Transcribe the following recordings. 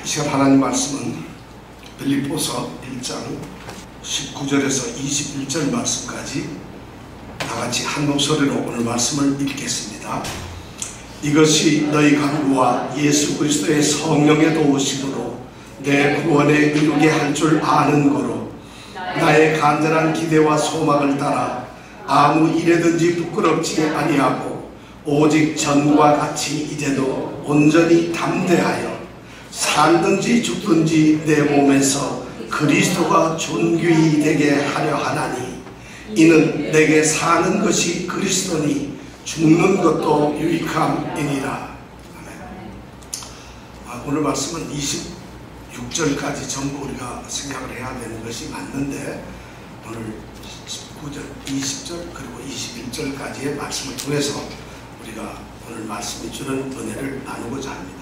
시간 하나님 말씀은 빌립보서 1장 19절에서 21절 말씀까지 다같이 한 목소리로 오늘 말씀을 읽겠습니다. 이것이 너희 간구와 예수 그리스도의 성령의 도우심으로 내 구원에 이르게 할 줄 아는 거로 나의 간절한 기대와 소망을 따라 아무 일에든지 부끄럽지 아니하고 오직 전과 같이 이제도 온전히 담대하여 살든지 죽든지 내 몸에서 그리스도가 존귀히 되게 하려 하나니 이는 내게 사는 것이 그리스도니 죽는 것도 유익함이니라. 오늘 말씀은 26절까지 전부 우리가 생각을 해야 되는 것이 맞는데 오늘 19절, 20절 그리고 21절까지의 말씀을 통해서 우리가 오늘 말씀이 주는 은혜를 나누고자 합니다.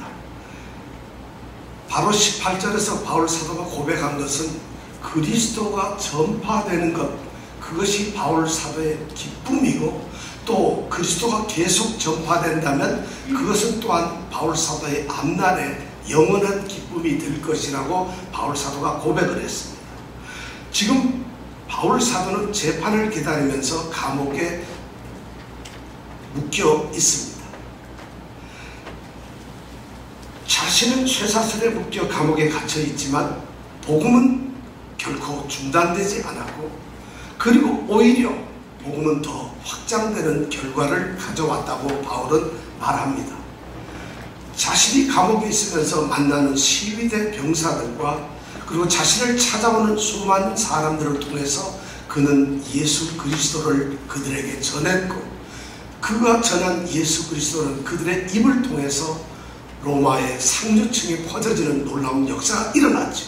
바로 18절에서 바울 사도가 고백한 것은 그리스도가 전파되는 것, 그것이 바울 사도의 기쁨이고 또 그리스도가 계속 전파된다면 그것은 또한 바울 사도의 앞날에 영원한 기쁨이 될 것이라고 바울 사도가 고백을 했습니다. 지금 바울 사도는 재판을 기다리면서 감옥에 묶여 있습니다. 자신은 쇠사슬에 묶여 감옥에 갇혀 있지만 복음은 결코 중단되지 않았고 그리고 오히려 복음은 더 확장되는 결과를 가져왔다고 바울은 말합니다. 자신이 감옥에 있으면서 만나는 시위대 병사들과 그리고 자신을 찾아오는 수많은 사람들을 통해서 그는 예수 그리스도를 그들에게 전했고 그가 전한 예수 그리스도는 그들의 입을 통해서 로마의 상류층에 퍼져지는 놀라운 역사가 일어났죠.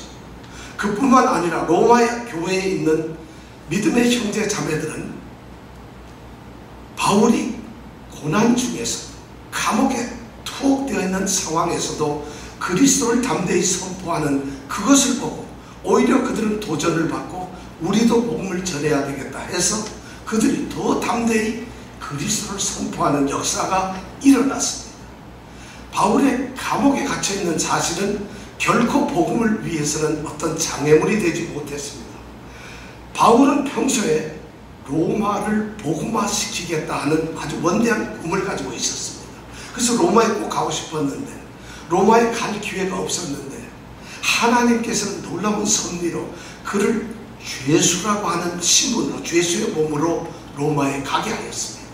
그뿐만 아니라 로마의 교회에 있는 믿음의 형제 자매들은 바울이 고난 중에서 감옥에 투옥되어 있는 상황에서도 그리스도를 담대히 선포하는 그것을 보고 오히려 그들은 도전을 받고 우리도 복음을 전해야 되겠다 해서 그들이 더 담대히 그리스도를 선포하는 역사가 일어났습니다. 바울의 감옥에 갇혀있는 자신은 결코 복음을 위해서는 어떤 장애물이 되지 못했습니다. 바울은 평소에 로마를 복음화시키겠다 하는 아주 원대한 꿈을 가지고 있었습니다. 그래서 로마에 꼭 가고 싶었는데 로마에 갈 기회가 없었는데 하나님께서는 놀라운 섭리로 그를 죄수라고 하는 신분으로 죄수의 몸으로 로마에 가게 하였습니다.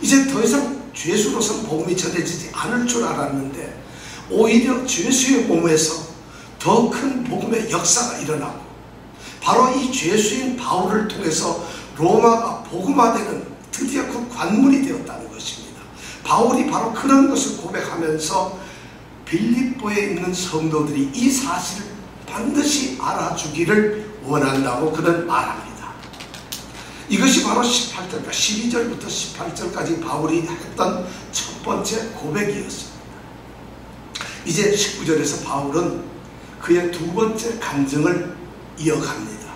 이제 더 이상 죄수로서는 복음이 전해지지 않을 줄 알았는데 오히려 죄수의 몸에서 더 큰 복음의 역사가 일어나고 바로 이 죄수인 바울을 통해서 로마가 복음화되는 드디어 그 관문이 되었다는 것입니다. 바울이 바로 그런 것을 고백하면서 빌립보에 있는 성도들이 이 사실을 반드시 알아주기를 원한다고 그는 말합니다. 이것이 바로 18절까지 12절부터 18절까지 바울이 했던 첫 번째 고백이었습니다. 이제 19절에서 바울은 그의 두 번째 간증을 이어갑니다.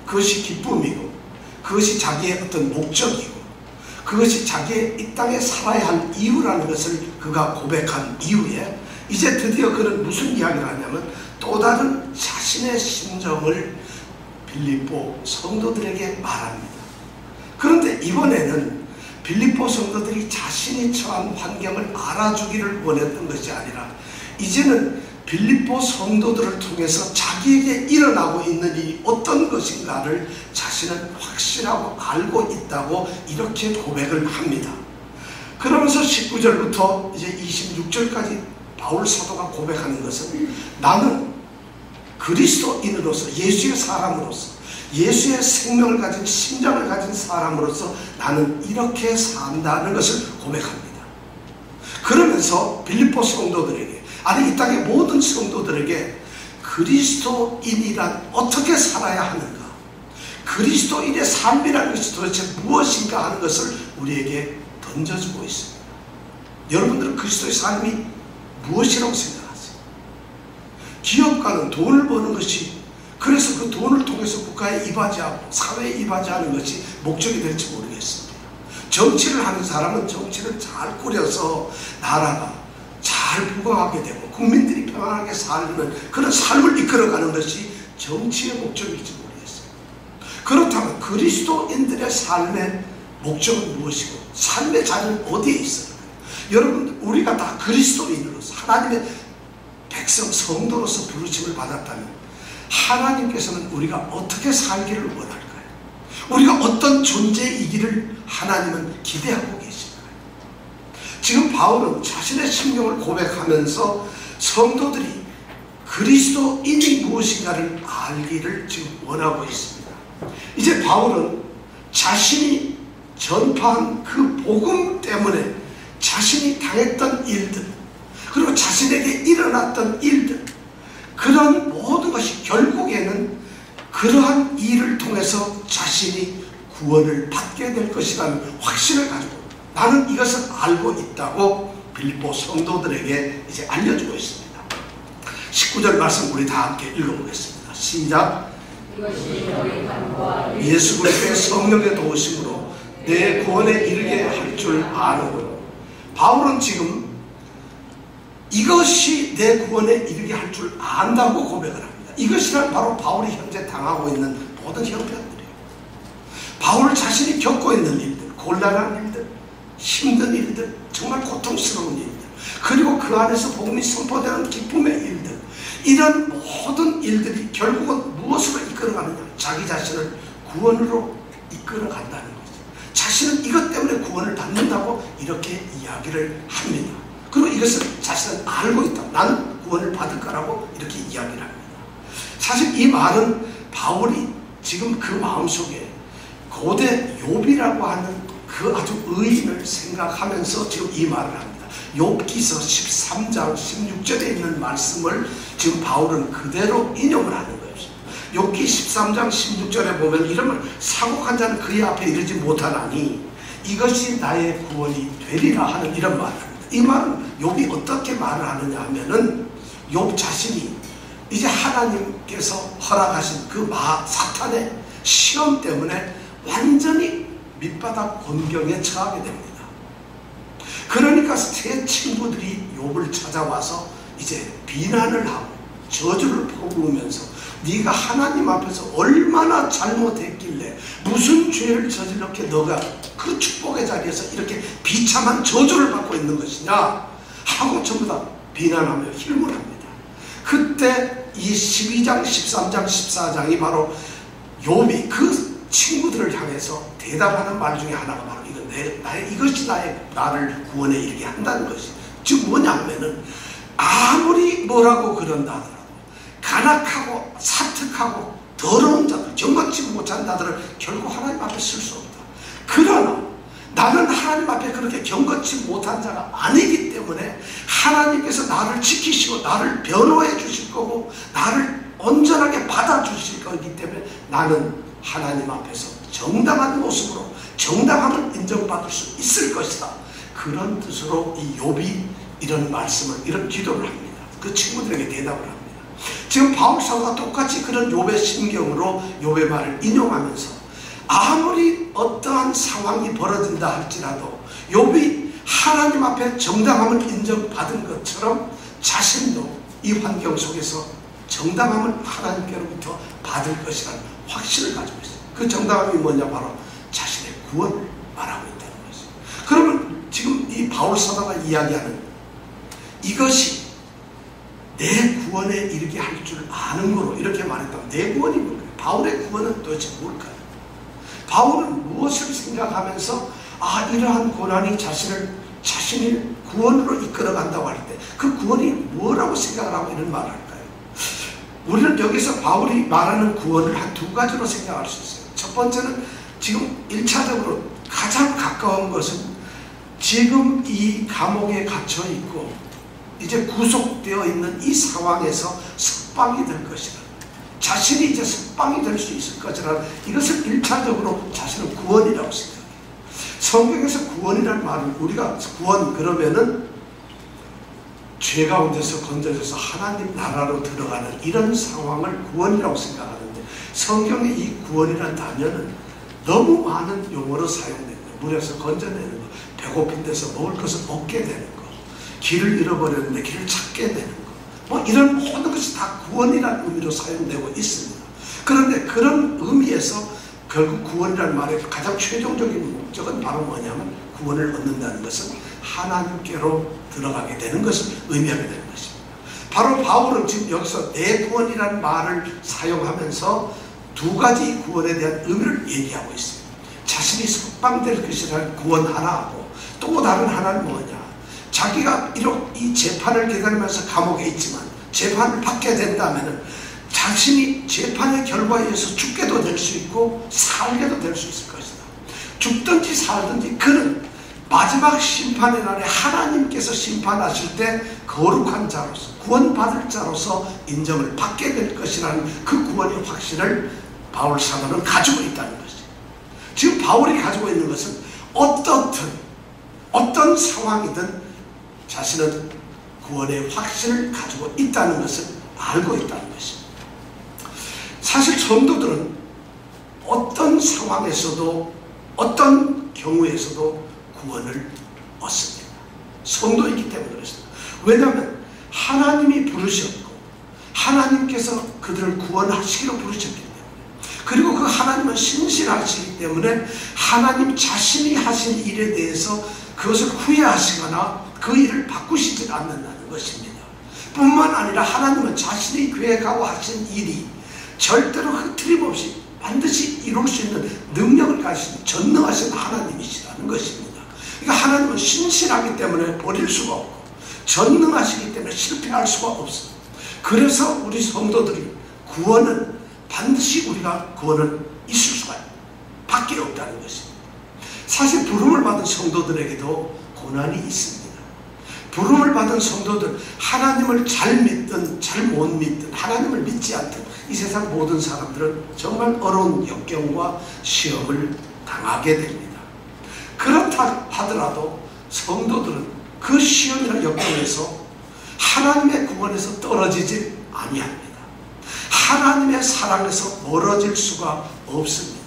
그것이 기쁨이고 그것이 자기의 어떤 목적이고 그것이 자기의 이 땅에 살아야 할 이유라는 것을 그가 고백한 이후에 이제 드디어 그는 무슨 이야기를 하냐면 또 다른 자신의 심정을 빌립보 성도들에게 말합니다. 그런데 이번에는 빌립보 성도들이 자신이 처한 환경을 알아주기를 원했던 것이 아니라 이제는 빌립보 성도들을 통해서 자기에게 일어나고 있는 일이 어떤 것인가를 자신은 확실하고 알고 있다고 이렇게 고백을 합니다. 그러면서 19절부터 이제 26절까지 바울 사도가 고백하는 것은 나는 그리스도인으로서 예수의 사람으로서 예수의 생명을 가진 심장을 가진 사람으로서 나는 이렇게 산다는 것을 고백합니다. 그러면서 빌립보 성도들에게 아니 이 땅의 모든 성도들에게 그리스도인이란 어떻게 살아야 하는가 그리스도인의 삶이라는 것이 도대체 무엇인가 하는 것을 우리에게 던져주고 있습니다. 여러분들은 그리스도의 삶이 무엇이라고 생각하세요? 기업가는 돈을 버는 것이 그래서 그 돈을 통해서 국가에 이바지하고 사회에 이바지하는 것이 목적이 될지 모르겠습니다. 정치를 하는 사람은 정치를 잘 꾸려서 나라가 잘 잘 부강하게 되고 국민들이 평안하게 살는 그런 삶을 이끌어가는 것이 정치의 목적일지 모르겠어요. 그렇다면 그리스도인들의 삶의 목적은 무엇이고 삶의 자리는 어디에 있을까요? 여러분, 우리가 다 그리스도인으로서 하나님의 백성 성도로서 부르심을 받았다면 하나님께서는 우리가 어떻게 살기를 원할까요? 우리가 어떤 존재이기를 하나님은 기대하고 계실까요? 지금 바울은 자신의 심경을 고백하면서 성도들이 그리스도인이 무엇인가를 알기를 지금 원하고 있습니다. 이제 바울은 자신이 전파한 그 복음 때문에 자신이 당했던 일들, 그리고 자신에게 일어났던 일들, 그런 모든 것이 결국에는 그러한 일을 통해서 자신이 구원을 받게 될 것이라는 확신을 가지고 나는 이것을 알고 있다고 빌립보 성도들에게 이제 알려주고 있습니다. 19절 말씀 우리 다 함께 읽어보겠습니다. 시작. 예수 그리스도의 성령의 도우심으로 내 구원에 이르게 할 줄 아노라. 바울은 지금 이것이 내 구원에 이르게 할 줄 안다고 고백을 합니다. 이것이란 바로 바울이 현재 당하고 있는 모든 형편들이에요. 바울 자신이 겪고 있는 일들, 곤란한 일들, 힘든 일들, 정말 고통스러운 일들, 그리고 그 안에서 복음이 선포되는 기쁨의 일들, 이런 모든 일들이 결국은 무엇으로 이끌어가느냐? 자기 자신을 구원으로 이끌어간다는 거죠. 자신은 이것 때문에 구원을 받는다고 이렇게 이야기를 합니다. 그리고 이것을 자신은 알고 있다. 나는 구원을 받을 거라고 이렇게 이야기를 합니다. 사실 이 말은 바울이 지금 그 마음속에 고대 욥이라고 하는 그 아주 의인을 생각하면서 지금 이 말을 합니다. 욥기서 13장 16절에 있는 말씀을 지금 바울은 그대로 인용을 하는 거예요. 욥기 13장 16절에 보면 이러면 사곡한 자는 그의 앞에 이르지 못하나니 이것이 나의 구원이 되리라 하는 이런 말을 합니다. 이 말은 욥이 어떻게 말을 하느냐 하면은 욥 자신이 이제 하나님께서 허락하신 그 사탄의 시험 때문에 완전히 밑바닥 곤경에 처하게 됩니다. 그러니까 세 친구들이 욥을 찾아와서 이제 비난을 하고 저주를 퍼부으면서 네가 하나님 앞에서 얼마나 잘못했길래 무슨 죄를 저질렀게 너가 그 축복의 자리에서 이렇게 비참한 저주를 받고 있는 것이냐 하고 전부 다 비난하며 힐문합니다. 그때 이 12장, 13장, 14장이 바로 욥이 그 친구들을 향해서 대답하는 말 중에 하나가 바로 이것이 나를 구원에 이르게 한다는 것이, 즉 뭐냐면은 아무리 뭐라고 그런다 하더라도 간악하고 사특하고 더러운 자들, 정같지 못한 자들을 결국 하나님 앞에 쓸 수 없다. 그러나 나는 하나님 앞에 그렇게 경건치 못한 자가 아니기 때문에 하나님께서 나를 지키시고 나를 변호해 주실 거고 나를 온전하게 받아주실 거기 때문에 나는 하나님 앞에서 정당한 모습으로 정당함을 인정받을 수 있을 것이다. 그런 뜻으로 이 욥이 이런 말씀을, 이런 기도를 합니다. 그 친구들에게 대답을 합니다. 지금 바울 사도가 똑같이 그런 욥의 심경으로 욥의 말을 인용하면서 아무리 어떠한 상황이 벌어진다 할지라도 욥이 하나님 앞에 정당함을 인정받은 것처럼 자신도 이 환경 속에서 정당함을 하나님께로부터 받을 것이라는 확신을 가지고 있어요. 그 정당함이 뭐냐? 바로 자신의 구원을 말하고 있다는 것이죠. 그러면 지금 이 바울 사도가 이야기하는 이것이 내 구원에 이르게 할 줄 아는 거로 이렇게 말했다면 내 구원이 뭘까요? 바울의 구원은 도대체 뭘까요? 바울은 무엇을 생각하면서 이러한 고난이 자신을 구원으로 이끌어간다고 할 때 그 구원이 뭐라고 생각을 하고 이런 말을 할까요? 우리는 여기서 바울이 말하는 구원을 한 두 가지로 생각할 수 있어요. 첫 번째는 지금 1차적으로 가장 가까운 것은 지금 이 감옥에 갇혀 있고 이제 구속되어 있는 이 상황에서 석방이 될 것이라, 자신이 이제 석방이 될 수 있을 것이라, 이것을 1차적으로 자신은 구원이라고 생각해요. 성경에서 구원이라는 말은 우리가 구원 그러면은 죄 가운데서 건져져서 하나님 나라로 들어가는 이런 상황을 구원이라고 생각하는데, 성경의 이 구원이라는 단어는 너무 많은 용어로 사용됩니다. 물에서 건져내는 것, 배고픈 데서 먹을 것을 얻게 되는 것, 길을 잃어버렸는데 길을 찾게 되는 것, 뭐 이런 모든 것이 다 구원이라는 의미로 사용되고 있습니다. 그런데 그런 의미에서 결국 구원이라는 말의 가장 최종적인 목적은 바로 뭐냐면 구원을 얻는다는 것은 하나님께로 들어가게 되는 것을 의미하게 되는 것입니다. 바로 바울은 지금 여기서 내 구원이라는 말을 사용하면서 두 가지 구원에 대한 의미를 얘기하고 있습니다. 자신이 석방될 것이라는 구원 하나하고 또 다른 하나는 뭐냐, 자기가 이렇게 이 재판을 기다리면서 감옥에 있지만 재판을 받게 된다면 자신이 재판의 결과에 의해서 죽게도 될 수 있고 살게도 될 수 있을 것이다. 죽든지 살든지 그는 마지막 심판의 날에 하나님께서 심판하실 때 거룩한 자로서 구원받을 자로서 인정을 받게 될 것이라는 그 구원의 확신을 바울 사도는 가지고 있다는 것이죠. 지금 바울이 가지고 있는 것은 어떤 상황이든 자신은 구원의 확신을 가지고 있다는 것을 알고 있다는 것입니다. 사실 성도들은 어떤 상황에서도 어떤 경우에서도 구원을 얻습니다. 성도이기 때문에 그렇습니다. 왜냐하면 하나님이 부르셨고 하나님께서 그들을 구원하시기로 부르셨기 때문에, 그리고 그 하나님은 신실하시기 때문에 하나님 자신이 하신 일에 대해서 그것을 후회하시거나 그 일을 바꾸시지 않는다는 것입니다. 뿐만 아니라 하나님은 자신이 계획하고 하신 일이 절대로 흐트림없이 반드시 이룰 수 있는 능력을 가지신 전능하신 하나님이시라는 것입니다. 그러니까 하나님은 신실하기 때문에 버릴 수가 없고 전능하시기 때문에 실패할 수가 없습니다. 그래서 우리 성도들이 구원은 반드시 우리가 구원은 있을 수가 밖에 없다는 것입니다. 사실 부름을 받은 성도들에게도 고난이 있습니다. 부름을 받은 성도들, 하나님을 잘 믿든 잘 못 믿든 하나님을 믿지 않든 이 세상 모든 사람들은 정말 어려운 역경과 시험을 당하게 됩니다. 그렇다 하더라도 성도들은 그 시험이나 역경에서 하나님의 구원에서 떨어지지 아니합니다. 하나님의 사랑에서 멀어질 수가 없습니다.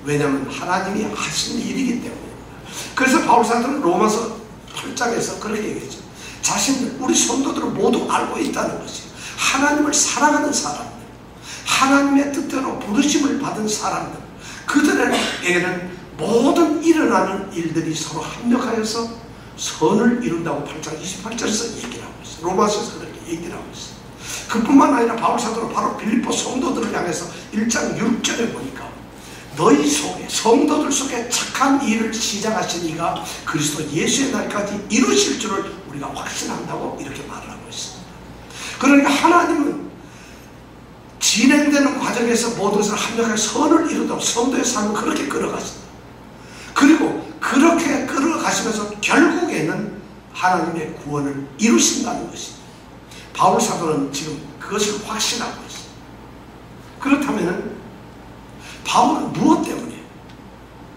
왜냐하면 하나님이 하신 일이기 때문입니다. 그래서 바울 사도는 로마서 8장에서 그렇게 얘기했죠. 자신들, 우리 성도들은 모두 알고 있다는 것이 하나님을 사랑하는 사람들, 하나님의 뜻대로 부르심을 받은 사람들, 그들에게는 모든 일어나는 일들이 서로 합력하여서 선을 이룬다고 8장 28절에서 얘기를 하고 있어요. 로마서에서 그렇게 얘기를 하고 있어요. 그뿐만 아니라 바울 사도는 바로 빌립보 성도들을 향해서 1장 6절에 보니까 너희 속에, 성도들 속에 착한 일을 시작하신 이가 그리스도 예수의 날까지 이루실 줄을 우리가 확신한다고 이렇게 말을 하고 있습니다. 그러니까 하나님은 진행되는 과정에서 모든 것을 합력하여 선을 이루도록 성도의 삶을 그렇게 끌어가십니다. 그리고 그렇게 끌어가시면서 결국에는 하나님의 구원을 이루신다는 것입니다. 바울 사도는 지금 그것을 확신하고 있습니다. 그렇다면 바울은 무엇 때문에,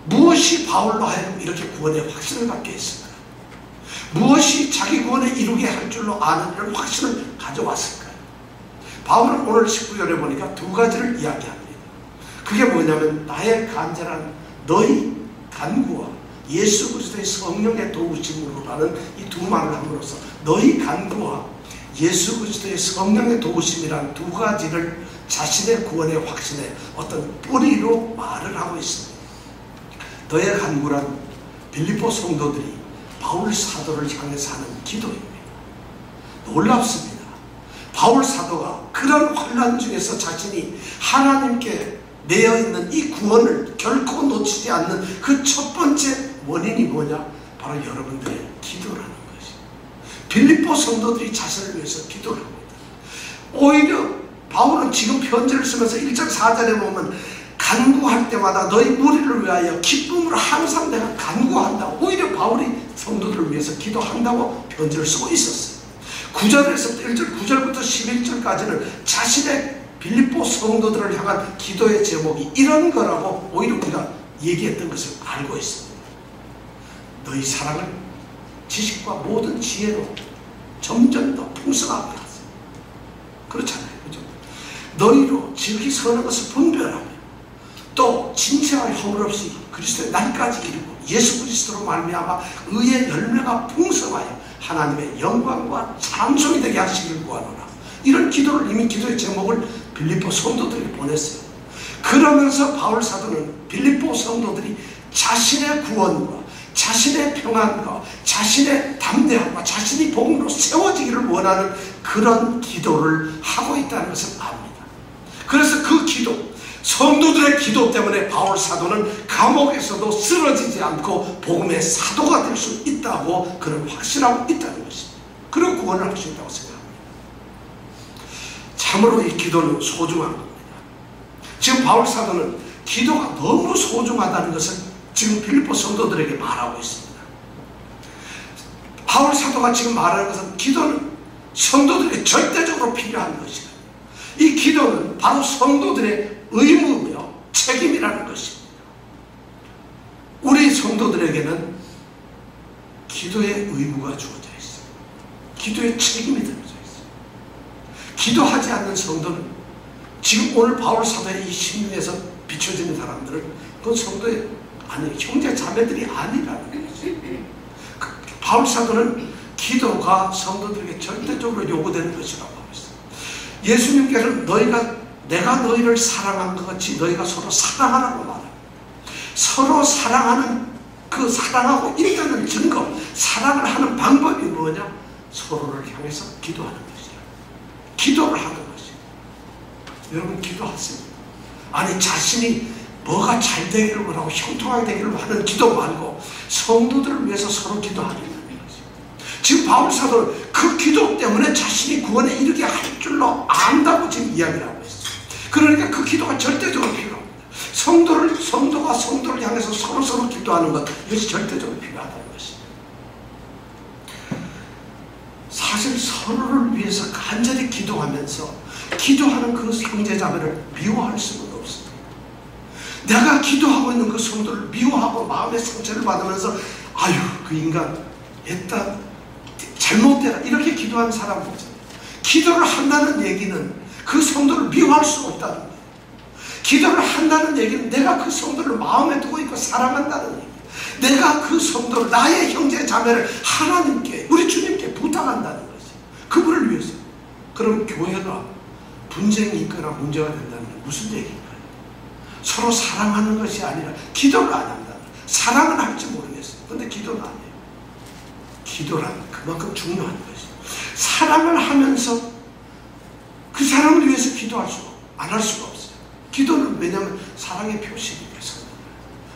무엇이 바울로 하여금 이렇게 구원의 확신을 갖게 했을까? 무엇이 자기 구원을 이루게 할 줄로 아는 이런 확신을 가져왔을까요? 바울은 오늘 19절에 보니까 두 가지를 이야기합니다. 그게 뭐냐면 나의 간절한 너희 간구와 예수 그리스도의 성령의 도우심으로라는 이 두 말을 함으로써 너희 간구와 예수 그리스도의 성령의 도우심이라는 두 가지를 자신의 구원의 확신의 어떤 뿌리로 말을 하고 있습니다. 너의 간구란 빌립보 성도들이 바울 사도를 향해서 하는 기도입니다. 놀랍습니다. 바울 사도가 그런 환난 중에서 자신이 하나님께 내어 있는 이 구원을 결코 놓치지 않는 그 첫 번째 원인이 뭐냐? 바로 여러분들의 기도라는 것이. 빌립보 성도들이 자신을 위해서 기도를 합니다. 오히려 바울은 지금 편지를 쓰면서 1장 4절에 보면 간구할 때마다 너희 무리를 위하여 기쁨으로 항상 내가 간구한다고, 오히려 바울이 성도들을 위해서 기도한다고 편지를 쓰고 있었어요. 9절에서 1절, 9절부터 11절까지는 자신의 빌립보 성도들을 향한 기도의 제목이 이런 거라고 오히려 우리가 얘기했던 것을 알고 있습니다. 너희 사랑을 지식과 모든 지혜로 점점 더 풍성하게 하세요. 그렇잖아요. 그죠? 너희로 지극히 선한 것을 분별하며 또 진실과 허물 없이 그리스도의 날까지 이루고 예수 그리스도로 말미암아 의의 열매가 풍성하여 하나님의 영광과 찬송이 되게 하시길 구하노라. 이런 기도를, 이미 기도의 제목을 빌립보 성도들에게 보냈어요. 그러면서 바울 사도는 빌립보 성도들이 자신의 구원과 자신의 평안과 자신의 담대함과 자신이 복음으로 세워지기를 원하는 그런 기도를 하고 있다는 것을 압니다. 그래서 그 기도, 성도들의 기도 때문에 바울 사도는 감옥에서도 쓰러지지 않고 복음의 사도가 될 수 있다고 그는 확신하고 있다는 것입니다. 그런 구원을 할 수 있다고 생각합니다. 참으로 이 기도는 소중한 겁니다. 지금 바울 사도는 기도가 너무 소중하다는 것을 지금 빌립보 성도들에게 말하고 있습니다. 바울 사도가 지금 말하는 것은 기도는 성도들에게 절대적으로 필요한 것이다. 이 기도는 바로 성도들의 의무며 책임이라는 것입니다. 우리 성도들에게는 기도의 의무가 주어져 있어요. 기도의 책임이 들어져 있어요. 기도하지 않는 성도는 지금 오늘 바울 사도의 이 심리에서 비춰지는 사람들은 그건 성도의 아니 형제 자매들이 아니라는 것이죠. 바울 사도는 기도가 성도들에게 절대적으로 요구되는 것이라고 하고 있어요. 예수님께서는 내가 너희를 사랑한 것 같이 너희가 서로 사랑하라고 말합니다. 서로 사랑하는 그 사랑하고 있다는 증거, 사랑을 하는 방법이 뭐냐? 서로를 향해서 기도하는 것이야. 기도를 하는 것이야. 여러분 기도하십니다. 아니 자신이 뭐가 잘 되기를 원하고 형통하게 되기를 하는 기도 말고 성도들을 위해서 서로 기도하는 것입니다. 지금 바울 사도는 그 기도 때문에 자신이 구원에 이르게 할 줄로 안다고 지금 이야기를 하고 있어요. 그러니까 그 기도가 절대적으로 필요합니다. 성도가 성도를 향해서 서로 기도하는 것, 이것이 절대적으로 필요하다는 것입니다. 사실 서로를 위해서 간절히 기도하면서 기도하는 그 형제자매를 미워할 수는 없습니다. 내가 기도하고 있는 그 성도를 미워하고 마음의 상처를 받으면서 아유 그 인간 애따 잘못되라 이렇게 기도하는 사람은 없습니다. 기도를 한다는 얘기는 그 성도를 미워할 수 없다는 거예요. 기도를 한다는 얘기는 내가 그 성도를 마음에 두고 있고 사랑한다는 얘기예요. 내가 그 성도를 나의 형제 자매를 하나님께 우리 주님께 부탁한다는 것이에요. 그분을 위해서. 그럼 교회가 분쟁이 있거나 문제가 된다는 게 무슨 얘기인가요? 서로 사랑하는 것이 아니라 기도를 안 한다. 사랑은 할지 모르겠어요. 근데 기도는 안 해요. 기도란 그만큼 중요한 것이에요. 사랑을 하면서 그 사람을 위해서 기도할 수가 안 할 수가 없어요. 기도는 왜냐하면 사랑의 표시이기 때문에.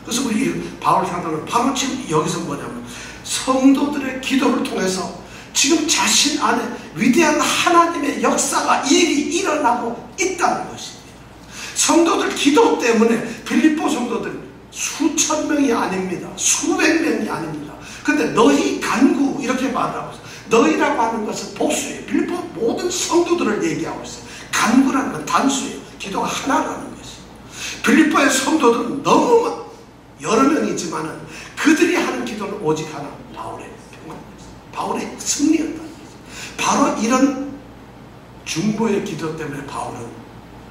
그래서 우리 바울 사도는 바로 지금 여기서 뭐냐면 성도들의 기도를 통해서 지금 자신 안에 위대한 하나님의 역사가 일이 일어나고 있다는 것입니다. 성도들 기도 때문에 빌립보 성도들 수천 명이 아닙니다. 수백 명이 아닙니다. 근데 너희 간구 이렇게 말하고 있어요. 너희라고 하는 것은 복수예요. 빌립보 모든 성도들을 얘기하고 있어요. 간구라는 건 단수예요. 기도가 하나라는 것이에요. 빌립보의 성도들은 너무 여러 명이지만은 그들이 하는 기도는 오직 하나, 바울의 평안, 바울의 승리였다는 거죠. 바로 이런 중보의 기도 때문에 바울은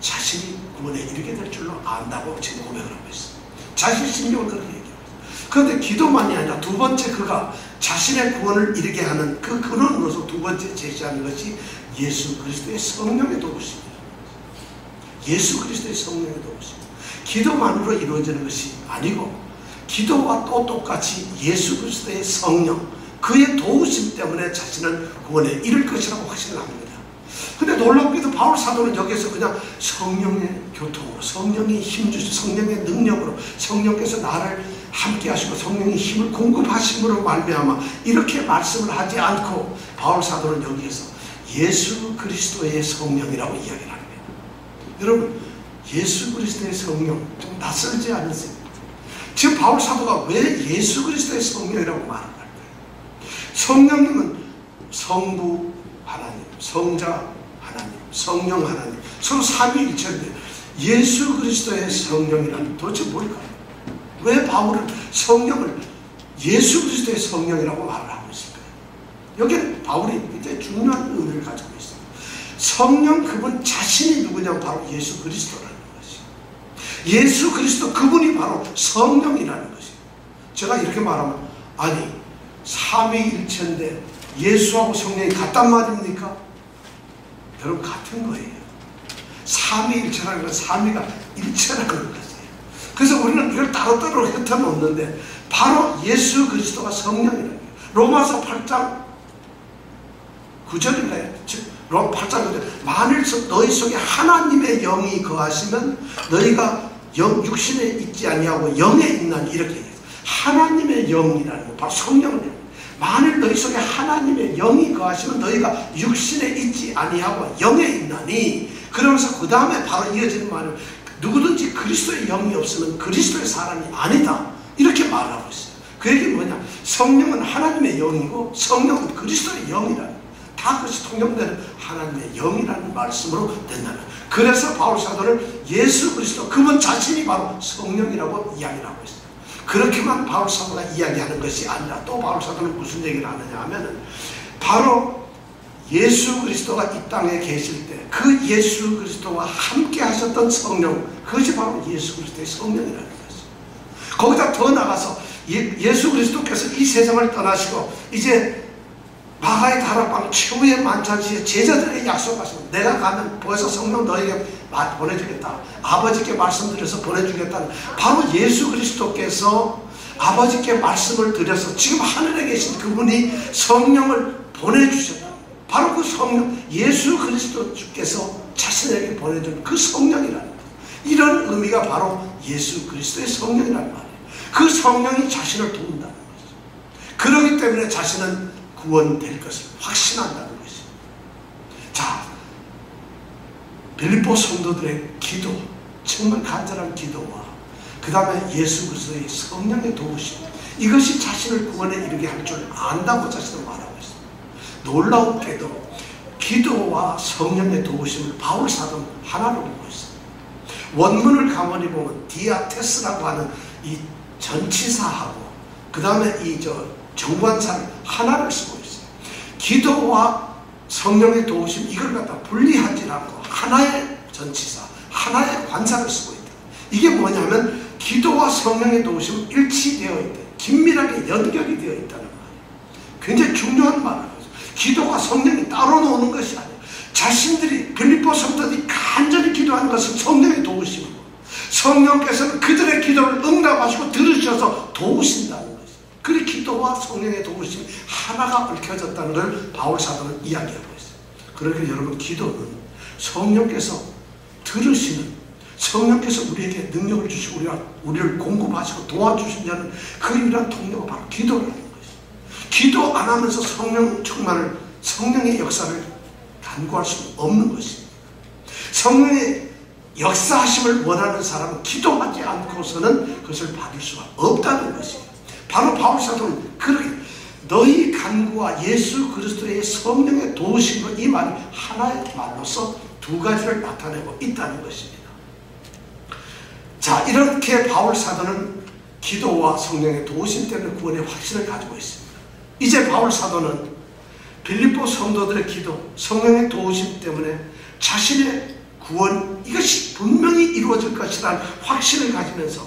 자신이 구원에 이르게 될 줄로 안다고 지금 고백을 하고 있어요. 자신의 심령을 그렇게 얘기하고 있어요. 그런데 기도만이 아니라 두 번째 그가 자신의 구원을 이르게 하는 그 근원으로서 두 번째 제시하는 것이 예수 그리스도의 성령의 도우심입니다. 예수 그리스도의 성령의 도우심. 기도만으로 이루어지는 것이 아니고 기도와 또 똑같이 예수 그리스도의 성령, 그의 도우심 때문에 자신을 구원에 이를 것이라고 확신을 합니다. 근데 놀랍게도 바울 사도는 여기에서 그냥 성령의 교통으로, 성령의 힘주시, 성령의 능력으로, 성령께서 나를 함께 하시고 성령의 힘을 공급하심으로 말미암아 이렇게 말씀을 하지 않고 바울 사도는 여기에서 예수 그리스도의 성령이라고 이야기를 합니다. 여러분, 예수 그리스도의 성령 좀 낯설지 않으세요? 지금 바울 사도가 왜 예수 그리스도의 성령이라고 말을 할까요? 성령님은 성부 하나님, 성자 하나님, 성령 하나님, 서로 삼위일체인데 예수 그리스도의 성령이란 도대체 뭘까요? 왜 바울은 성령을 예수 그리스도의 성령이라고 말을 하고 있을까요? 여기는 바울이 굉장히 중요한 의미를 가지고 있습니다. 성령 그분 자신이 누구냐면 바로 예수 그리스도라는 것이에요. 예수 그리스도 그분이 바로 성령이라는 것이에요. 제가 이렇게 말하면 아니 삼위일체인데 예수하고 성령이 같단 말입니까? 여러분, 같은 거예요. 삼위일체라는 건 삼위가 일체라는 것이에요. 그래서 우리는 이걸 따로따로 흩어놓는데 바로 예수 그리스도가 성령이라는 거예요. 로마서 8장 9절인가요? 로마 8장 9절. 만일 너희 속에 하나님의 영이 거하시면 너희가 육신에 있지 아니하고 영에 있나니, 이렇게 얘기해요. 하나님의 영이라는 거 바로 성령이에요. 만일 너희 속에 하나님의 영이 거하시면 너희가 육신에 있지 아니하고 영에 있나니, 그러면서 그 다음에 바로 이어지는 말은 누구든지 그리스도의 영이 없으면 그리스도의 사람이 아니다, 이렇게 말하고 있어요. 그 얘기는 뭐냐? 성령은 하나님의 영이고 성령은 그리스도의 영이라는 거예요. 다 그것이 통용되는 하나님의 영이라는 말씀으로 된다는. 그래서 바울 사도는 예수 그리스도, 그분 자신이 바로 성령이라고 이야기를 하고 있어요. 그렇게만 바울 사도가 이야기하는 것이 아니라 또 바울 사도는 무슨 얘기를 하느냐 하면은 바로 예수 그리스도가 이 땅에 계실 때 그 예수 그리스도와 함께 하셨던 성령, 그것이 바로 예수 그리스도의 성령이라는 것이죠. 거기다 더 나가서 예수 그리스도께서 이 세상을 떠나시고 이제 마가의 다락방 최후의 만찬시에 제자들에게 약속하시고, 내가 가면 벌써 성령 너에게 보내주겠다, 아버지께 말씀드려서 보내주겠다는, 바로 예수 그리스도께서 아버지께 말씀을 드려서 지금 하늘에 계신 그분이 성령을 보내주셨다. 바로 그 성령, 예수 그리스도께서 자신에게 보내준 그 성령이라는 거예요. 이런 의미가 바로 예수 그리스도의 성령이라는 말이에요. 그 성령이 자신을 도운다는 거죠. 그렇기 때문에 자신은 구원될 것을 확신한다는 것이죠. 자, 빌립보 성도들의 기도, 정말 간절한 기도와 그 다음에 예수 그리스도의 성령의 도우심, 이것이 자신을 구원에 이르게 할 줄 안다고 자신을 말하고 있습니다. 놀라운게도 기도와 성령의 도우심을 바울 사도는 하나로 보고 있습니다. 원문을 가만히 보면 디아테스라고 하는 이 전치사하고 그 다음에 이 정관사를 하나를 쓰고 있어요. 기도와 성령의 도우심, 이걸 갖다 분리하지 않고 하나의 전치사, 하나의 관사를 쓰고 있다. 이게 뭐냐면 기도와 성령의 도우심은 일치되어 있다, 긴밀하게 연결이 되어 있다는 말이에요. 굉장히 중요한 말이에요. 기도와 성령이 따로 노는 것이 아니에요. 자신들이, 빌립보 성도들이 간절히 기도하는 것은 성령의 도우심이고, 성령께서는 그들의 기도를 응답하시고 들으셔서 도우신다는 거예요. 그리 기도와 성령의 도우심이 하나가 얽혀졌다는 걸 바울 사도는 이야기하고 있어요. 그러니까 여러분, 기도는 성령께서 들으시는, 성령께서 우리에게 능력을 주시고 우리를 공급하시고 도와주시냐는 그 유일한 통로가 바로 기도라는 것이죠. 기도 안 하면서 성령의 역사를 간구할 수는 없는 것입니다. 성령의 역사하심을 원하는 사람은 기도하지 않고서는 그것을 받을 수가 없다는 것입니다. 바로 바울 사도는 그렇게 너희 간구와 예수 그리스도의 성령의 도우심과, 이 말이 하나의 말로서 두 가지를 나타내고 있다는 것입니다. 자, 이렇게 바울 사도는 기도와 성령의 도우심 때문에 구원의 확신을 가지고 있습니다. 이제 바울 사도는 빌립보 성도들의 기도, 성령의 도우심 때문에 자신의 구원, 이것이 분명히 이루어질 것이라는 확신을 가지면서,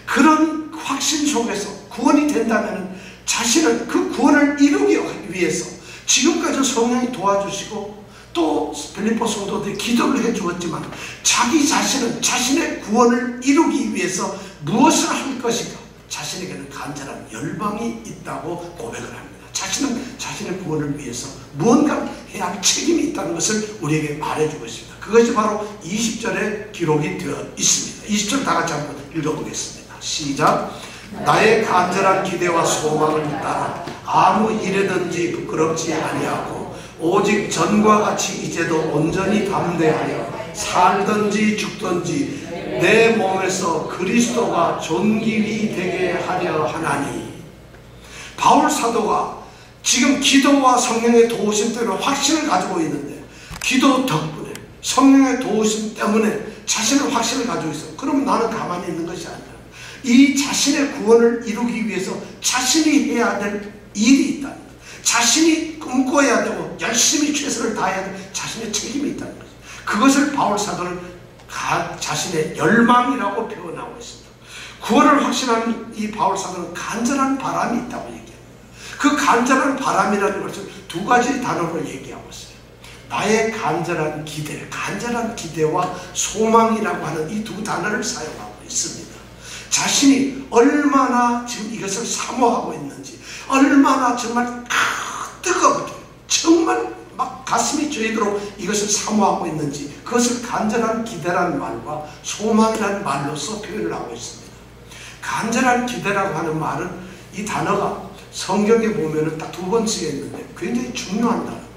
그런 확신 속에서 구원이 된다면 자신은 그 구원을 이루기 위해서 지금까지 성령이 도와주시고 또 빌립보 성도들이 기도를 해주었지만, 자기 자신은 자신의 구원을 이루기 위해서 무엇을 할 것인가, 자신에게는 간절한 열망이 있다고 고백을 합니다. 자신은 자신의 구원을 위해서 무언가 해야 할 책임이 있다는 것을 우리에게 말해주고 있습니다. 그것이 바로 20절에 기록이 되어 있습니다. 20절 다 같이 한번 읽어보겠습니다. 시작. 나의 간절한 기대와 소망을 따라 아무 일에든지 부끄럽지 아니하고 오직 전과 같이 이제도 온전히 담대하여 살든지 죽든지 내 몸에서 그리스도가 존귀히 되게 하려 하나니. 바울 사도가 지금 기도와 성령의 도우심 때문에 확신을 가지고 있는데, 기도 덕분에 성령의 도우심 때문에 자신의 확신을 가지고 있어요. 그러면 나는 가만히 있는 것이 아니라 이 자신의 구원을 이루기 위해서 자신이 해야 될 일이 있다는 거예요. 자신이 꿈꿔야 되고 열심히 최선을 다해야 될 자신의 책임이 있다는 거죠. 그것을 바울 사도는 자신의 열망이라고 표현하고 있습니다. 구원을 확신하는 이 바울 사도는 간절한 바람이 있다고 얘기합니다. 그 간절한 바람이라는 것을 두 가지 단어로 얘기하고 있어요. 나의 간절한 기대, 간절한 기대와 소망이라고 하는 이 두 단어를 사용하고 있습니다. 자신이 얼마나 지금 이것을 사모하고 있는지, 얼마나 정말 뜨겁게, 정말 막 가슴이 저리도록 이것을 사모하고 있는지, 그것을 간절한 기대라는 말과 소망이라는 말로서 표현을 하고 있습니다. 간절한 기대라고 하는 말은 이 단어가 성경에 보면은 딱 두 번 쓰여 있는데 굉장히 중요한 단어입니다.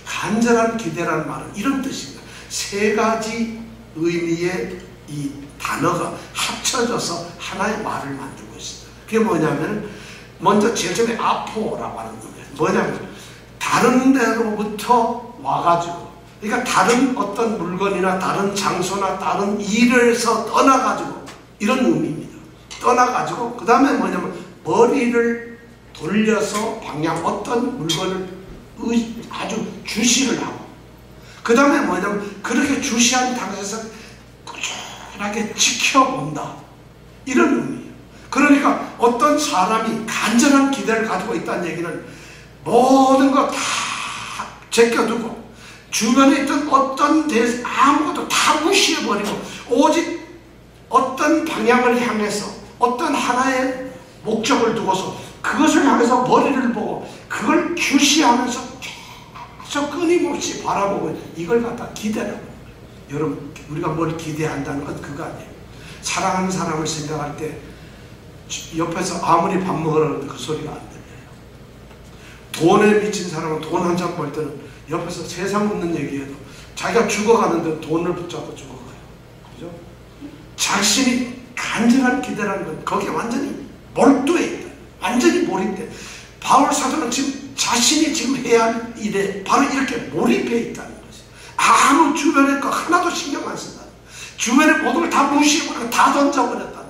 간절한 기대라는 말은 이런 뜻입니다. 세 가지 의미의 이 단어가 합쳐져서 하나의 말을 만들고 있습니다. 그게 뭐냐면, 먼저 제일 처음에 아포라고 하는 겁니다. 뭐냐면 다른 데로부터 와가지고, 그러니까 다른 어떤 물건이나 다른 장소나 다른 일에서 떠나가지고, 이런 의미입니다. 떠나가지고 그 다음에 뭐냐면 머리를 돌려서 방향, 어떤 물건을 아주 주시를 하고, 그 다음에 뭐냐면 그렇게 주시한 당에서 꾸준하게 지켜본다, 이런 의미예요. 그러니까 어떤 사람이 간절한 기대를 가지고 있다는 얘기는 모든 거 다 제껴두고 주변에 있던 어떤 데서 아무것도 다 무시해버리고 오직 어떤 방향을 향해서 어떤 하나의 목적을 두고서 그것을 향해서 머리를 보고 그걸 주시하면서 계속 끊임없이 바라보고 이걸 갖다 기대라고 합니다. 여러분, 우리가 뭘 기대한다는 건 그거 아니에요. 사랑하는 사람을 생각할 때 옆에서 아무리 밥 먹으라고 해도 그 소리가 안 들려요. 돈에 미친 사람은 돈 한 장 벌 때는 옆에서 세상 없는 얘기해도 자기가 죽어가는데 돈을 붙잡고 죽어가요. 그죠? 자신이 간절한 기대라는 건 거기에 완전히 몰두해 있다. 완전히 몰입돼. 바울 사도는 지금 자신이 지금 해야 할 일에 바로 이렇게 몰입해 있다는 거죠. 아무 주변에 거 하나도 신경 안 쓴다. 주변의 모든 걸 다 무시해버리고 다 던져버렸다.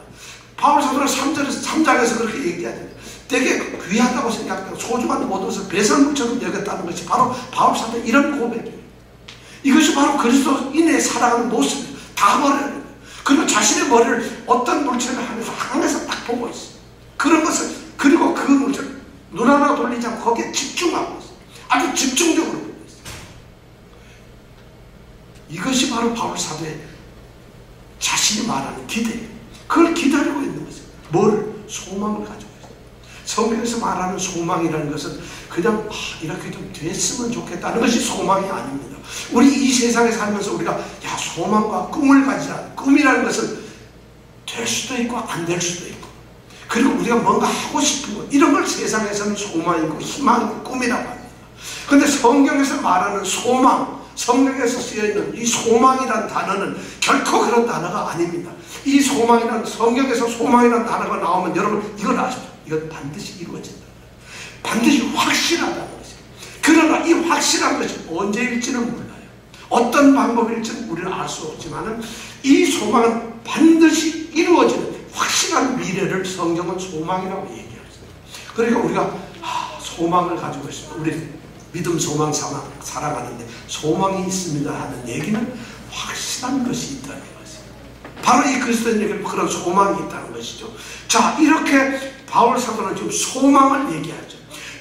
바울 사도는 3장에서 그렇게 얘기하잖아요. 되게 귀하다고 생각하고 소중한 모든 것을 배설물처럼 여겼다는 것이 바로 바울 사도의 이런 고백이에요. 이것이 바로 그리스도인의 살아가는 모습이에요. 다 버려요. 그리고 자신의 머리를 어떤 물체를 하면서 항에서 딱 보고 있어요. 그런 것을, 그리고 그 물체를 눈 하나 돌리지 않고 거기에 집중하고 있어요. 아주 집중적으로 보고 있어요. 이것이 바로 바울 사도의 자신이 말하는 기대예요. 그걸 기다리고 있는 거죠. 뭘? 소망을 가지고 있어요. 성경에서 말하는 소망이라는 것은 그냥 이렇게 좀 됐으면 좋겠다는 것이 소망이 아닙니다. 우리 이 세상에 살면서 우리가 소망과 꿈을 가지자. 꿈이라는 것은 될 수도 있고 안 될 수도 있고, 그리고 우리가 뭔가 하고 싶은 것, 이런 걸 세상에서는 소망이고 희망이고 꿈이라고 합니다. 그런데 성경에서 말하는 소망, 성경에서 쓰여있는 이 소망이라는 단어는 결코 그런 단어가 아닙니다. 이 소망이라는, 성경에서 소망이라는 단어가 나오면 여러분 이걸 아십시오. 이건 반드시 이루어진다. 반드시 확실하다는 것이죠. 그러나 이 확실한 것이 언제일지는 몰라요. 어떤 방법일지는 우리는 알 수 없지만은 이 소망은 반드시 이루어지는 확실한 미래를 성경은 소망이라고 얘기합니다. 그러니까 우리가 소망을 가지고 있습니다. 우리 믿음, 소망, 사망 살아가는데 소망이 있습니다 하는 얘기는 확실한 것이 있다는 것이에요. 바로 이 그리스도인에게 그런 소망이 있다는 것이죠. 자, 이렇게 바울 사도는 지금 소망을 얘기하죠.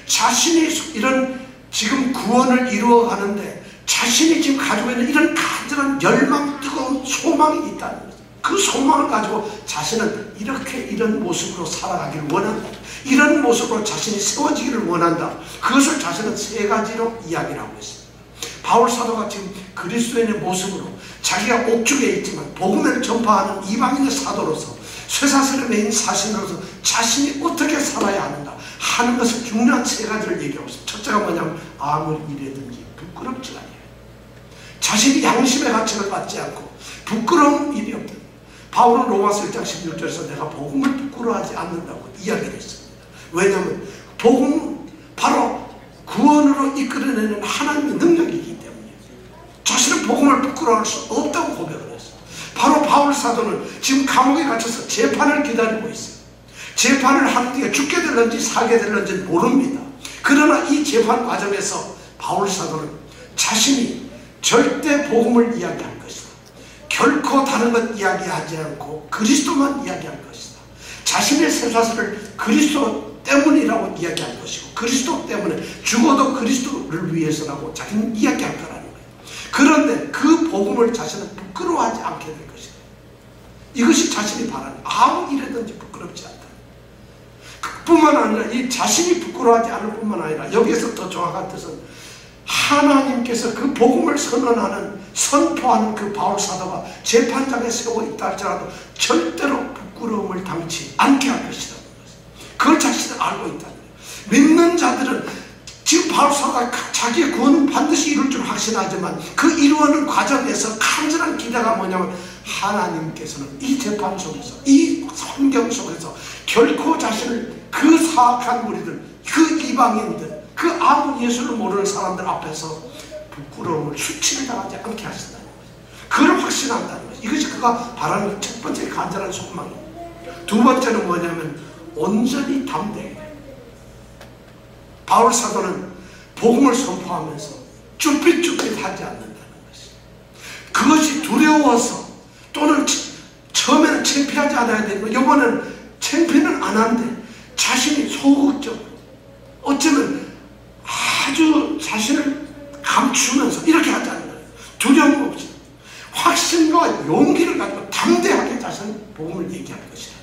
자신이 이런 지금 구원을 이루어가는데 자신이 지금 가지고 있는 이런 간절한 열망, 뜨거운 소망이 있다는 거죠. 그 소망을 가지고 자신은 이렇게 이런 모습으로 살아가기를 원한다. 이런 모습으로 자신이 세워지기를 원한다. 그것을 자신은 세 가지로 이야기를 하고 있습니다. 바울 사도가 지금 그리스도인의 모습으로 자기가 옥중에 있지만 복음을 전파하는 이방인의 사도로서 쇠사슬의 사신으로서 자신이 어떻게 살아야 하는가 하는 것을 중요한 세 가지를 얘기하고 있습니다. 첫째가 뭐냐면 아무리 이래든지 부끄럽지 않아요. 자신이 양심의 가책을 받지 않고 부끄러운 일이 없다. 바울은 로마서 1장 16절에서 내가 복음을 부끄러워하지 않는다고 이야기를 했습니다. 왜냐하면 복음은 바로 구원으로 이끌어내는 하나님의 능력이기 때문에 자신은 복음을 부끄러워할 수 없다고 고백을 했어요. 바로 바울 사도는 지금 감옥에 갇혀서 재판을 기다리고 있어요. 재판을 하는 뒤에 죽게 될런지 살게 될런지는 모릅니다. 그러나 이 재판 과정에서 바울 사도는 자신이 절대 복음을 이야기할 것이다. 결코 다른 것 이야기하지 않고 그리스도만 이야기할 것이다. 자신의 쇠사슬을 그리스도 때문이라고 이야기할 것이고 그리스도 때문에 죽어도 그리스도를 위해서라고 자기는 이야기할 거라는 거예요. 그런데 그 복음을 자신은 부끄러워하지 않게 될 것이다. 이것이 자신이 바라는, 아무 일에든지 부끄럽지 않다. 그뿐만 아니라 이 자신이 부끄러워하지 않을 뿐만 아니라 여기에서 더 정확한 뜻은 하나님께서 그 복음을 선포하는 그 바울 사도가 재판장에 세워 있다 할지라도 절대로 부끄러움을 당치 않게 할 것이라는 것을, 그걸 자신은 알고 있다는 거예요. 믿는 자들은 지금 바울 사도가 자기의 구원은 반드시 이룰 줄 확신하지만 그 이루어는 과정에서 간절한 기대가 뭐냐면 하나님께서는 이 재판 속에서, 이 환경 속에서 결코 자신을 그 사악한 무리들, 그 이방인들, 그 아무 예수를 모르는 사람들 앞에서 부끄러움을, 수치를 당하지 않게 하신다는 거예요. 그걸 확신한다는 거예요. 이것이 그가 바라는 첫 번째 간절한 소망입니다. 두 번째는 뭐냐면 온전히 담대해요. 바울 사도는 복음을 선포하면서 쭈삣쭈삣하지 않는다는 것이, 그것이 두려워서 또는 처음에는 창피하지 않아야 되고 이번에는 창피는 안 하는데 자신이 소극적으로 어쩌면 아주 자신을 감추면서 이렇게 하지 않는 거예요. 두려움 없이 확신과 용기를 가지고 담대하게 자신의 복음을 얘기할 것이다.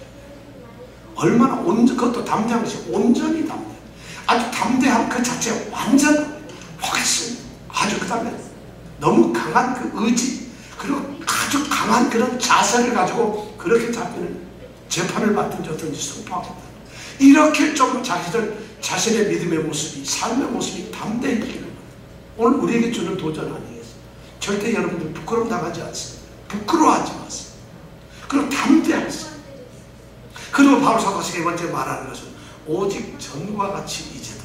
얼마나 그것도 담대한 것이 온전히 담대, 아주 담대한 그 자체가 완전 확신, 아주 그 다음에 너무 강한 그 의지, 그리고 아주 강한 그런 자세를 가지고 그렇게 자기는 재판을 받든지 어떤지 선포하겠다. 이렇게 좀 자신의 믿음의 모습이, 삶의 모습이 담대해지는 거예요. 오늘 우리에게 주는 도전 아니겠어요? 절대 여러분들 부끄러움 당하지 않습니다. 부끄러워하지 마세요. 그리고 담대하세요. 그리고 바울 사도가 세 번째 말하는 것은 오직 전과 같이 이제도,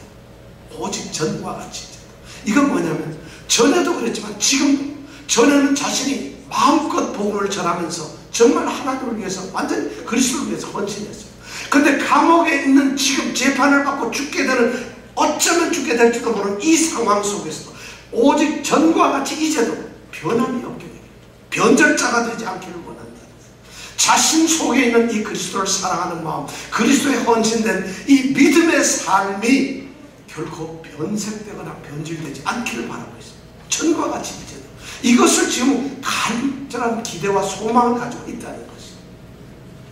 오직 전과 같이 이제도. 이건 뭐냐면 전에도 그랬지만 지금도, 전에는 자신이 마음껏 복음을 전하면서 정말 하나님을 위해서, 완전히 그리스도를 위해서 헌신했어요. 근데 감옥에 있는 지금 재판을 받고 죽게 되는, 어쩌면 죽게 될지도 모르는 이 상황 속에서도 오직 전과 같이 이제도 변함이 없게 되게, 변절자가 되지 않기를 원한다. 자신 속에 있는 이 그리스도를 사랑하는 마음, 그리스도에 헌신된 이 믿음의 삶이 결코 변색되거나 변질되지 않기를 바라고 있습니다. 전과 같이 이제도. 이것을 지금 간절한 기대와 소망을 가지고 있다는 것입니다.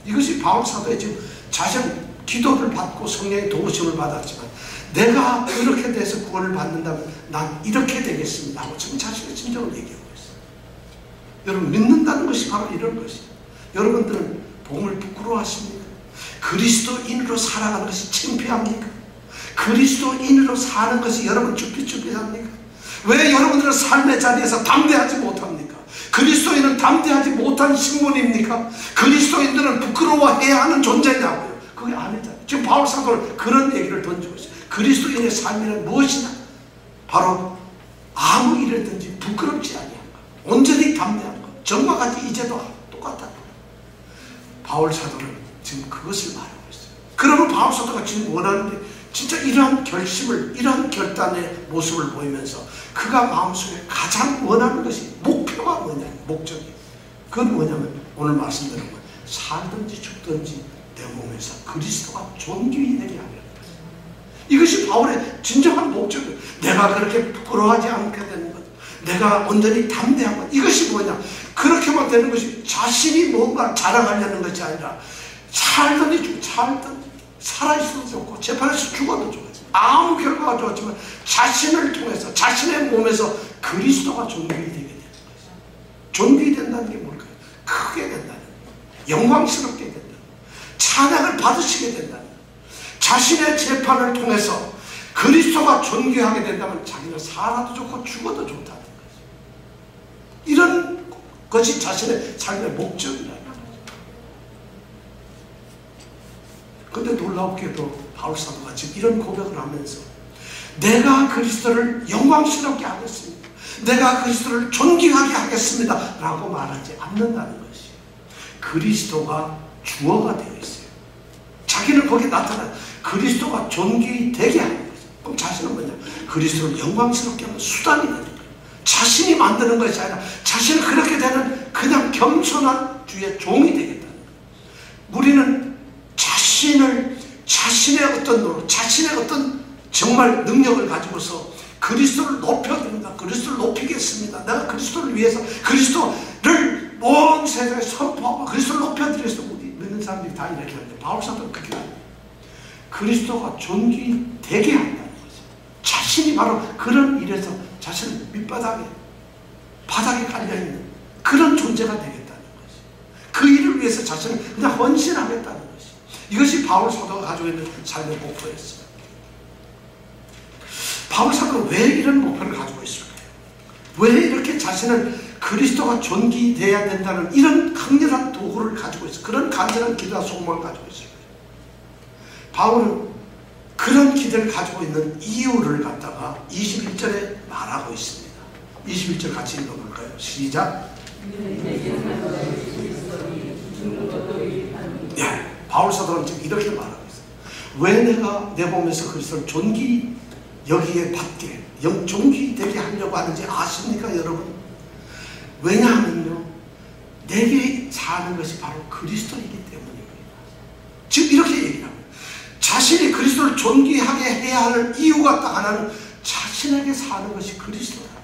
이것이 바울 사도의 지금 자신 기도를 받고 성령의 도우심을 받았지만 내가 이렇게 돼서 구원을 받는다면 난 이렇게 되겠습니다 하고 지금 자신의 심정을 얘기하고 있어요. 여러분, 믿는다는 것이 바로 이런 것이에요. 여러분들은 복음을 부끄러워하십니까? 그리스도인으로 살아가는 것이 창피합니까? 그리스도인으로 사는 것이 여러분 쭈삣쭈삣합니까? 왜 여러분들은 삶의 자리에서 담대하지 못합니까? 그리스도인은 담대하지 못한 신분입니까? 그리스도인들은 부끄러워해야 하는 존재냐고요? 그게 아니잖아요. 지금 바울 사도는 그런 얘기를 던지고 있어요. 그리스도인의 삶이란 무엇이냐? 바로 아무 일이든지 부끄럽지 아니한 것, 온전히 담대한 것, 전과 같이 이제도 똑같다. 바울 사도는 지금 그것을 말하고 있어요. 그러면 바울 사도가 지금 원하는 게 진짜 이러한 결심을, 이러한 결단의 모습을 보이면서 그가 마음속에 가장 원하는 것이, 목표가 뭐냐면, 목적이, 그건 뭐냐면 오늘 말씀드린 것, 살든지 죽든지 내 몸에서 그리스도가 존귀히 되게 하는 거예요. 이것이 바울의 진정한 목적이에요. 내가 그렇게 부끄러워하지 않게 되는 것, 내가 온전히 담대한 것, 이것이 뭐냐, 그렇게만 되는 것이 자신이 뭔가 자랑하려는 것이 아니라 살든지 죽든지, 살아있어도 좋고 재판에서 죽어도 좋고 아무 결과가 좋았지만 자신을 통해서, 자신의 몸에서 그리스도가 존귀히 되게 되는 거죠. 존귀히 된다는 게 뭘까요? 크게 된다는 거예요. 영광스럽게 된다는 거예요. 찬양을 받으시게 된다는 거예요. 자신의 재판을 통해서 그리스도가 존귀하게 된다면 자기는 살아도 좋고 죽어도 좋다는 거죠. 이런 것이 자신의 삶의 목적이라는 거죠. 근데 놀랍게도 바울 사도가 지금 이런 고백을 하면서 내가 그리스도를 영광스럽게 하겠습니다, 내가 그리스도를 존귀하게 하겠습니다 라고 말하지 않는다는 것이, 그리스도가 주어가 되어 있어요. 자기는 거기에 나타나 그리스도가 존귀히 되게 하는 거죠. 그럼 자신은 뭐냐? 그리스도를 영광스럽게 하는 수단이 되는 거예요. 자신이 만드는 것이 아니라 자신은 그렇게 되는 그냥 겸손한 주의 종이 되겠다는 거예요. 우리는 자신의 어떤 노력, 자신의 어떤 정말 능력을 가지고서 그리스도를 높여드립니다. 그리스도를 높이겠습니다. 내가 그리스도를 위해서 그리스도를 온 세상에 선포하고 그리스도를 높여드리겠습니다. 우리 믿는 사람들이 다 이렇게 하는데 바울사도는 그렇게 합니다. 그리스도가 존귀되게 한다는 거죠. 자신이 바로 그런 일에서 자신을 밑바닥에 바닥에 깔려있는 그런 존재가 되겠다는 거죠. 그 일을 위해서 자신을 그냥 헌신하겠다는 것이, 이것이 바울사도가 가지고 있는 삶의 목표였어요. 바울사도는 왜 이런 목표를 가지고 있을까요? 왜 이렇게 자신을 그리스도가 존귀되어야 된다는 이런 강렬한 도구를 가지고 있어요? 그런 간절한 기도와 소망을 가지고 있을까요? 바울은 그런 기대를 가지고 있는 이유를 갖다가 21절에 말하고 있습니다. 21절 같이 읽어볼까요? 시작. 예, 바울사도는 지금 이렇게 말하고 있어요. 왜 내가 내 몸에서 그리스도를 존귀 여기에 받게 존귀되게 하려고 하는지 아십니까 여러분? 왜냐하면요, 내게 사는 것이 바로 그리스도이기 때문입니다. 지금 이렇게 얘기를 합니다. 자신이 그리스도를 존귀하게 해야 하는 이유가 딱 하나는 자신에게 사는 것이 그리스도라는 것이죠.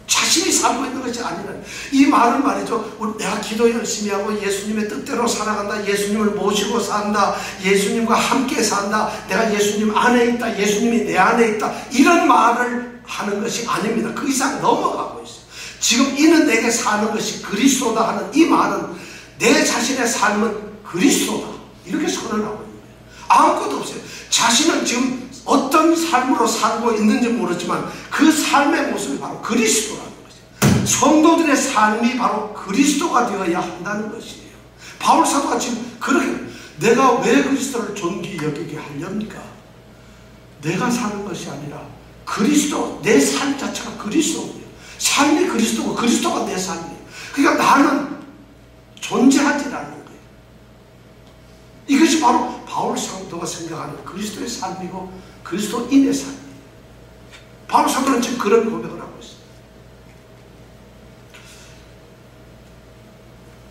자신이 살고 있는 것이 아니라, 이 말은 말이죠, 내가 기도 열심히 하고 예수님의 뜻대로 살아간다, 예수님을 모시고 산다, 예수님과 함께 산다, 내가 예수님 안에 있다, 예수님이 내 안에 있다, 이런 말을 하는 것이 아닙니다. 그 이상 넘어가고 있어요. 지금 이는 내게 사는 것이 그리스도다 하는 이 말은 내 자신의 삶은 그리스도다, 이렇게 선언하고 있는 거예요. 아무것도 없어요. 자신은 지금 어떤 삶으로 살고 있는지 모르지만 그 삶의 모습이 바로 그리스도라는 것이에요. 성도들의 삶이 바로 그리스도가 되어야 한다는 것이에요. 바울사도가 지금 그렇게, 내가 왜 그리스도를 존귀 여기게 하렵니까? 내가 사는 것이 아니라 그리스도, 내 삶 자체가 그리스도예요. 삶이 그리스도고 그리스도가 내 삶이에요. 그러니까 나는 존재하지 않는 거예요. 이것이 바로 바울 사도가 생각하는 그리스도의 삶이고 그리스도인의 삶이에요. 바울 사도는 지금 그런 고백을 하고 있어요.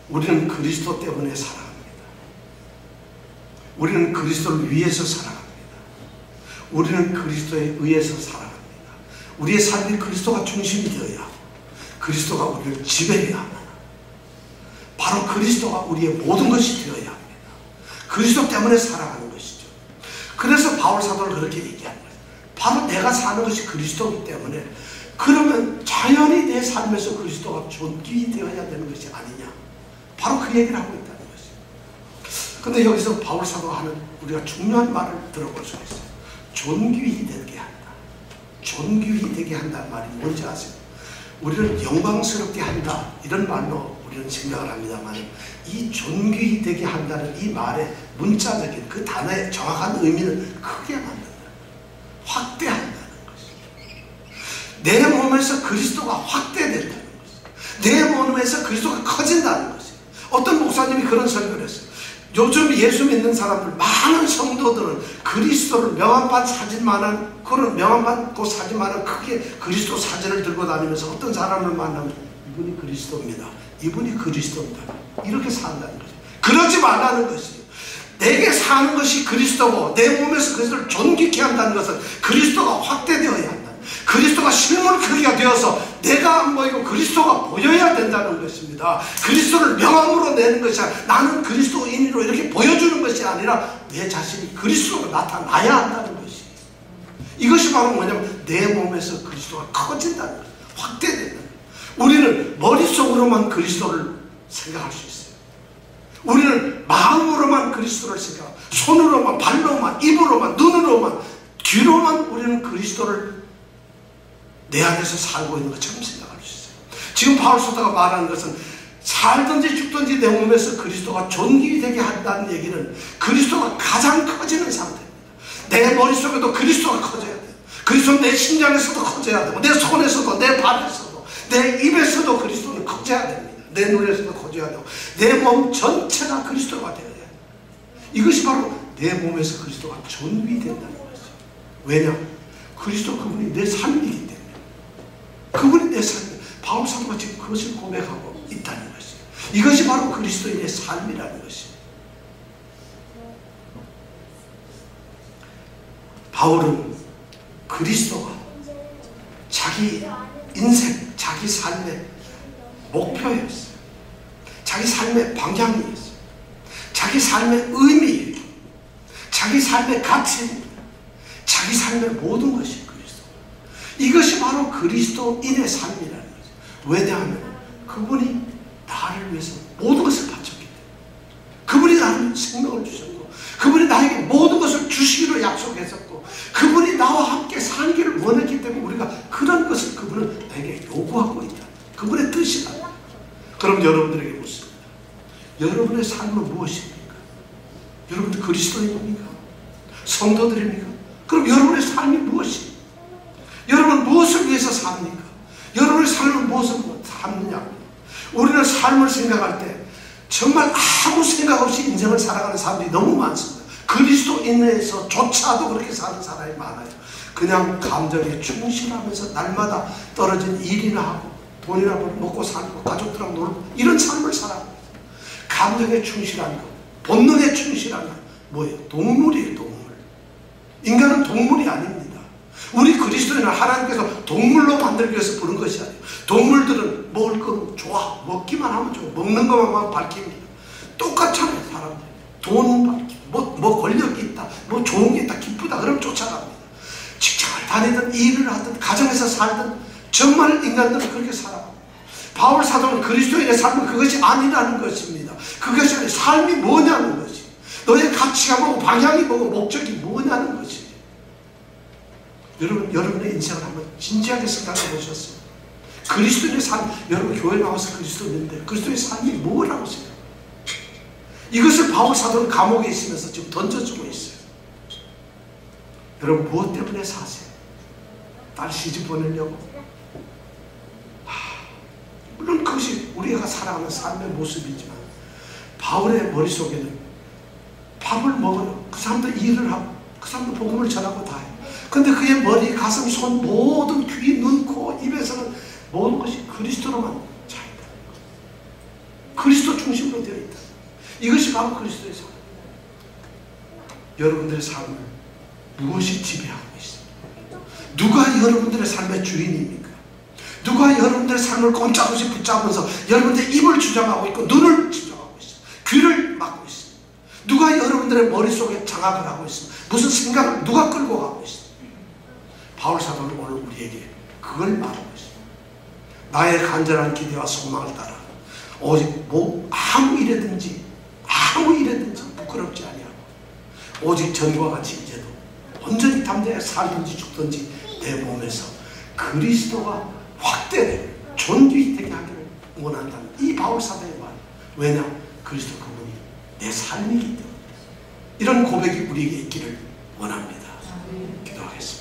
우리는 그리스도 때문에 살아갑니다. 우리는 그리스도를 위해서 살아갑니다. 우리는 그리스도에 의해서 살아갑니다. 우리의 삶이 그리스도가 중심이 되어야 하고 그리스도가 우리를 지배해야 합니다. 바로 그리스도가 우리의 모든 것이 되어야 합니다. 그리스도 때문에 살아가는 것이죠. 그래서 바울 사도를 그렇게 얘기하는 거예요. 바로 내가 사는 것이 그리스도이기 때문에, 그러면 자연히 내 삶에서 그리스도가 존귀되어야 되는 것이 아니냐, 바로 그 얘기를 하고 있다는 것이죠. 근데 여기서 바울 사도가 하는 우리가 중요한 말을 들어볼 수 있어요. 존귀되게 한다. 존귀되게 한다는 말이 뭔지 아세요? 우리는 영광스럽게 한다, 이런 말로 우리는 생각을 합니다만, 이 존귀되게 한다는 이 말의 문자적인 그 단어의 정확한 의미는 크게 만든다, 확대한다는 것이죠. 내 몸에서 그리스도가 확대된다는 것이죠. 내 몸에서 그리스도가 커진다는 것이죠. 어떤 목사님이 그런 설교를 했어요. 요즘 예수 믿는 사람들, 많은 성도들은 그리스도를 명함판 사진만한, 그런 명함판 그 사진만한 크게 그리스도 사진을 들고 다니면서 어떤 사람을 만나면 이분이 그리스도입니다, 이분이 그리스도입니다, 이렇게 산다는 거죠. 그러지 말라는 것이에요. 내게 사는 것이 그리스도고 내 몸에서 그리스도를 존귀케 한다는 것은 그리스도가 확대되어야 한다. 그리스도가 실물 크기가 되어서 내가 안 보이고 그리스도가 보여야 된다는 것입니다. 그리스도를 명함으로 내는 것이 아니라, 나는 그리스도인으로 이렇게 보여주는 것이 아니라 내 자신이 그리스도로 나타나야 한다는 것이에요. 이것이 바로 뭐냐면 내 몸에서 그리스도가 커진다는 거예요. 확대된다는 거예요. 우리는 머릿속으로만 그리스도를 생각할 수 있어요. 우리는 마음으로만 그리스도를 생각하고, 손으로만, 발로만, 입으로만, 눈으로만, 귀로만 우리는 그리스도를 내 안에서 살고 있는 것처럼 생각할 수 있어요. 지금 바울 사도가 말하는 것은 살든지 죽든지 내 몸에서 그리스도가 존귀되게 한다는 얘기는 그리스도가 가장 커지는 상태입니다. 내 머릿속에도 그리스도가 커져야 돼요. 그리스도는 내 심장에서도 커져야 되고, 내 손에서도, 내 발에서도, 내 입에서도 그리스도는 커져야 됩니다. 내 눈에서도 커져야 되고, 내 몸 전체가 그리스도가 되어야 돼요. 이것이 바로 내 몸에서 그리스도가 존귀된다는 것이죠. 왜냐? 그리스도 그분이 내 삶이기 때문에. 그분이 내 삶이에요. 바울 사도가 지금 그것을 고백하고 있다는 것이에요. 이것이 바로 그리스도인의 삶이라는 것이에요. 바울은 그리스도가 자기 인생, 자기 삶의 목표였어요. 자기 삶의 방향이었어요. 자기 삶의 의미예요. 자기 삶의 가치입니다. 자기 삶의 모든 것이 그리스도. 이것이 바로 그리스도인의 삶이라는 거죠. 왜냐하면 그분이 나를 위해서 모든 것을 바쳤기 때문에. 그분이 나를 생명을 주셨고, 그분이 나에게 모든 것을 주시기로 약속했었고, 그분이 나와 함께 살기를 원했기 때문에 우리가 그런 것을 그분은 내게 요구하고 있다. 그분의 뜻이다. 그럼 여러분들에게 묻습니다. 여러분의 삶은 무엇입니까? 여러분들 그리스도인입니까? 성도들입니까? 그럼 여러분의 삶이 무엇입니까? 여러분 무엇을 위해서 삽니까? 여러분의 삶은 무엇을 삽느냐고요? 우리는 삶을 생각할 때 정말 아무 생각 없이 인생을 살아가는 사람들이 너무 많습니다. 그리스도인에서조차도 그렇게 사는 사람이 많아요. 그냥 감정에 충실하면서 날마다 떨어진 일이나 하고 돈이나 먹고 살고 가족들하고 놀고 이런 삶을 살아갑니다. 감정에 충실한 것, 본능에 충실한 것, 뭐예요? 동물이에요, 동물. 인간은 동물이 아닙니다. 우리 그리스도인은 하나님께서 동물로 만들기 위해서 부른 것이 아니에요. 동물들은 먹을 거 좋아, 먹기만 하면 좋아, 먹는 것만 밝힙니다. 똑같잖아요, 사람들. 돈 밝히고, 뭐 권력이 있다, 뭐 좋은 게 있다, 기쁘다, 그러면 쫓아갑니다. 직장을 다니든 일을 하든 가정에서 살든 정말 인간들은 그렇게 살아갑니다. 바울 사도는 그리스도인의 삶은 그것이 아니라는 것입니다. 그것이 아니라 삶이 뭐냐는 것이, 너의 가치가 뭐고 방향이 뭐고 목적이 뭐냐는 것이. 여러분, 여러분의 인생을 한번 진지하게 생각해 보셨어요? 그리스도인의 삶, 여러분 교회 나와서 그리스도인인데 그리스도의 삶이 뭐라고 생각해요? 이것을 바울 사도는 감옥에 있으면서 지금 던져주고 있어요. 여러분 무엇 때문에 사세요? 딸 시집 보내려고? 물론 그것이 우리가 살아가는 삶의 모습이지만 바울의 머릿속에는 밥을 먹어요. 그 사람도 일을 하고 그 사람도 복음을 전하고 다 해요. 근데 그의 머리, 가슴, 손, 모든 귀, 눈, 코, 입에서는 모든 것이 그리스도로만 차 있다. 그리스도 중심으로 되어 있다. 이것이 바로 그리스도의 삶. 여러분들의 삶을 무엇이 지배하고 있습니까? 누가 여러분들의 삶의 주인입니까? 누가 여러분들의 삶을 꼼짝없이 붙잡으면서 여러분들의 입을 주장하고 있고 눈을 주장하고 있습니다. 귀를 막고 있습니다. 누가 여러분들의 머릿속에 장악을 하고 있습니다. 무슨 생각을 누가 끌고 가고 있습니다. 바울 사도는 오늘 우리에게 그걸 말하고 있습니다. 나의 간절한 기대와 소망을 따라 오직 아무 일에든지 부끄럽지 아니하고 오직 전과 같이 이제도 온전히 담대하게 살든지 죽든지 내 몸에서 그리스도가 확대되고 존귀되게 하기를 원한다는 이 바울 사도의 말. 왜냐? 그리스도 그분이 내 삶이기 때문에. 이런 고백이 우리에게 있기를 원합니다. 기도하겠습니다.